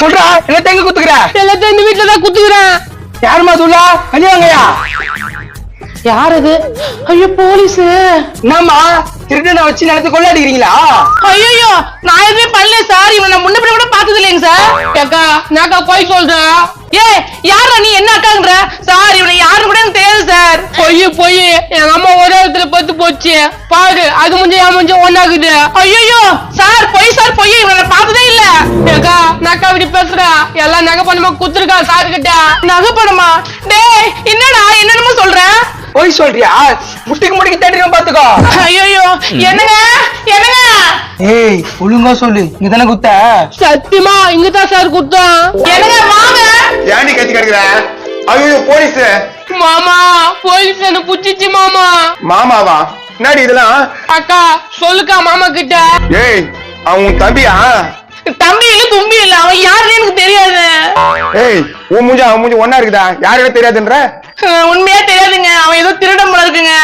சொல்றா என்ன எங்க குத்துக்கிற? எல்லாத்தையும் இந்த வீட்டுல தான் குத்துக்கிறேன். யாருமா சொல்லா? கழிவாங்கயா? யார் அது? ஐயோ போலீஸ். என்னம்மா திருடனை வச்சு நிலத்து கொள்ளாடிக்கிறீங்களா? ஐயோ நான் எதுவுமே பண்ணல சார். இவனை முன்ன பின்ன கூட பார்த்தது இல்லைங்க சார். அக்கா நாக்கா போய் சொல்றேன். ஏய் யாரா நீ என்ன அக்காங்கற? சார் இவனை யாருன்னு கூட எனக்கு தெரியாது சார். போய் எங்க அம்மா ஒரே இடத்துல பத்து போச்சு பாரு. அது முடிஞ்ச என் முடிஞ்ச ஒன்னாகுது. ஐயோ சார் போய் இவனை பார்த்ததே இல்ல. அக்கா நாக்கா இப்படி பேசுறா. எல்லாம் நகை பணமா குத்துருக்கா சார் கிட்ட. நகை பணமா? டேய் என்னடா என்னன்னு சொல்ற? போய் சொல்றியா? முட்டிக்கு தேடிடும் பாத்துக்கோ. ஐயோ என்னங்க என்னங்க? ஏய் ஒழுங்கா சொல்லு. இங்க தானே குத்த? சத்தியமா இங்கதான் சார் குத்தம். என்னங்க வாங்க. ஏன்டி கத்தி கிடக்குற? ஐயோ போலீஸ். மாமா போலீஸ் என்ன புடிச்சிச்சு மாமா. மாமாவா? என்னடி இதெல்லாம்? அக்கா சொல்லுக்கா மாமா கிட்ட. ஏய் அவன் தம்பியா? தம்பி இல்ல தும்பி இல்ல. அவன் யாருன்னு எனக்கு தெரியாது. ஏய் உன் மூஞ்சி அவன் மூஞ்சி ஒன்னா இருக்குதா? யாருன்னு தெரியாதுன்ற? உண்மையா தெரியாதுங்க. அவன் ஏதோ திருடம் போல இருக்குங்க.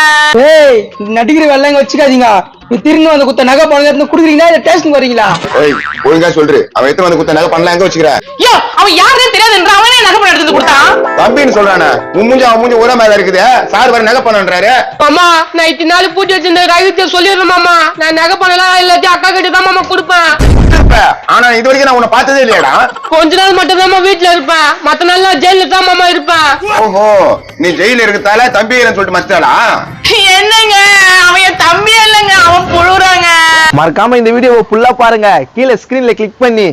ஏய் நடிக்கிற வெள்ளைங்க வச்சுக்காதீங்க. நீ திரும்ப வந்து குத்த நகை பணம் எடுத்து குடுக்குறீங்களா இல்ல டேஷனுக்கு வரீங்களா? ஏய் ஒழுங்கா சொல்று. அவன் எத்தனை வந்து குத்த நகை பண்ணலாம் எங்க வச்சுக்கிற? யோ அவன் யாருன்னு தெரியாதுன்ற. அவனே நகை பணம் எடுத்து கொடுத்தான். தம்பின்னு சொல்றானே. உன் மூஞ்சி அவன் மூஞ்சி ஒரே மாதிரி இருக்குது. சார் வர நகை பண்ணன்றாரு. மாமா நான் இத்தனை நாள் பூஜை வச்சிருந்த ரகசியத்தை சொல்லிடுறேன் மாமா. நான் நகை பணம் எல்லாத்தையும் அக்கா கிட்ட தான் மாமா கொடுப்பேன். ஆனா இது வரைக்கும் நான் உன்னை பார்த்ததே இல்லையாடா? கொஞ்ச நாள் மட்டும் தான் வீட்டுல இருப்பேன். மத்த நாள் நான் ஜெயில தான் மாமா இருப்பேன். ஓஹோ நீ ஜெயில இருக்கதால தம்பி சொல்லிட்டு மச்சாளா? என்னங்க அவன் என் தம்பி இல்லைங்க. அவன் புழுறாங்க. மறக்காம இந்த வீடியோவை ஃபுல்லா பாருங்க. கீழே ஸ்கிரீன்ல கிளிக் பண்ணி